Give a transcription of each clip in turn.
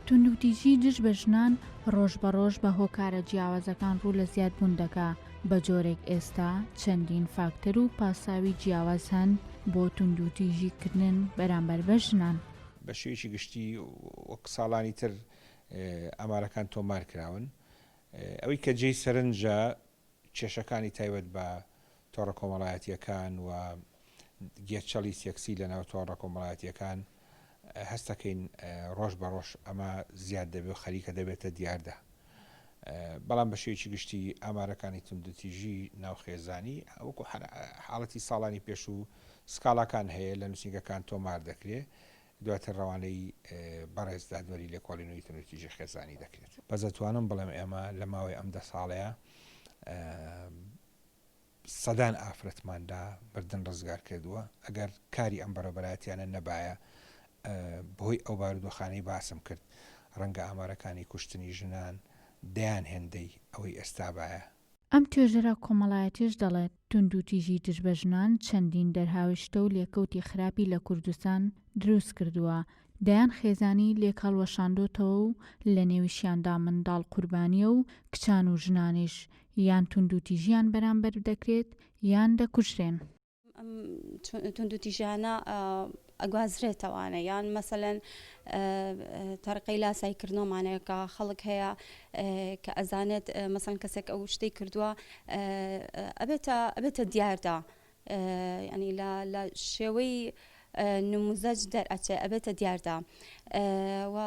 توندوتیژی دژ بە ژنان ڕۆژ بە ڕۆژ بە هۆکارە جیاوازەکان ڕوو لە زیادبوون دەکا. بە جۆرێک ئێستا چەندین فاکتەر و پاساوی جیاواز هەن بۆ توندوتیژیکردن بەرامبەر بە ژنان. بە شێوەیەکی گشتی وەک ساڵانی تر ئامارەکان تۆمار کراون، ئەوەی کە جێی سەرنجە کێشەکانی تایبەت بە تۆڕە کۆمەڵایەتیەکان و گێچەڵی سێکسی لە ناو تۆڕە کۆمەڵایەتیەکان هەستەکەین ڕۆژ بە ڕۆژ ئەمە زیاد دەبێت و خەریکە دەبێتە دیاردا. بەڵام بە شێوەیەکی گشتی ئامارەکانی توندوتیژی ناوخێزانی وەکو حاڵەتی ساڵانی پێش و سکاڵاکان هەیە لە نووسنگەکان تۆمار دەکرێت، دواتر ڕەوانەی بەڕێز دادوەری لێکۆڵینەوەی توندوتیژی خێزانی دەکرێت. بەزەتوانم بڵێم ئێمە لە ماوەی ئەم 10 ساڵەیە سەدان ئافرەتماندا بردن ڕزگار کردووە. ئەگەر کاری ئەم بەڕێوەبەرایەتیانە نەبایە بەهۆی ئەو بارودۆخانەی باسم کرد، ڕەنگە ئامارەکانی کوشتنی ژنان دەیان هێندەی ئەوەی ئێستا بایە. ئەم توێژەرە کۆمەڵایەتیش دەڵێت توندوتیژی دژ بە ژنان چەندین دەرهاوشتە و لێکەوتی خراپی لە کوردستان دروست کردووە. دەیان خێزانی لێک هەڵوەشاندۆتەوە و لە نێویشیاندا منداڵ قوربانیە و کچان و ژنانیش یان توندوتیژیان بەرامبەر دەکرێت یان دەکوژرێن. توندوتیژیانە ئەگوازرێتەوانە، یان مەسەلەن تەرقەی لاسایکردنەوەمانەیە کە خەڵک هەیە کە ئەزانێت مەسەلەن کەسێک ئەو شتەی کردووە ئەبێتە دیاردا، ینی لە شێوەی نموزەج دەرئەچێ ئەبێتە دیاردا و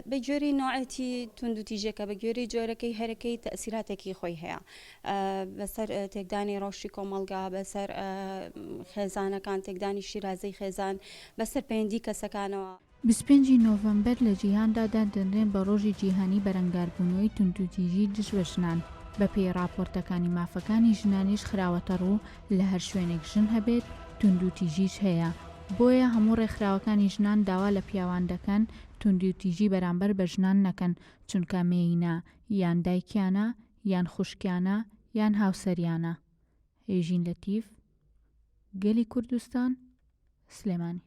بە گوێری نوعەتی توندوتیژێکە بە گوێری جۆرەکەی هەرەکەی تەئسیراتێکی خۆی هەیە بەسەر تێکدانی ڕۆژی کۆمەلگا، بەسەر خێزانەکان، تێکدانی شیرازەی خێزان، بەسەر پەیوەندی کەسەکانەوە. 25 نۆڤەمبەر لە جیهاندا دادەنرێن بە ڕۆژی جیهانی بەرەنگاربوونەوەی توندوتیژی دژ بە ژنان. بە پێی راپۆرتەکانی مافەکانی ژنانیش خراوەتە ڕوو لە هەر شوێنێک ژن هەبێت توندوتیژیش هەیە. بۆیە هەموو ڕێکخراوەکانی ژنان داوا لە پیاوان دەکەن توندوتیژی بەرامبەر بە ژنان نەکەن، چونکە مێینە یان دایکیانە یان خوشکیانە یان هاوسەریانە. هێژین لەتیف، گەلی کوردستان، سلێمانی.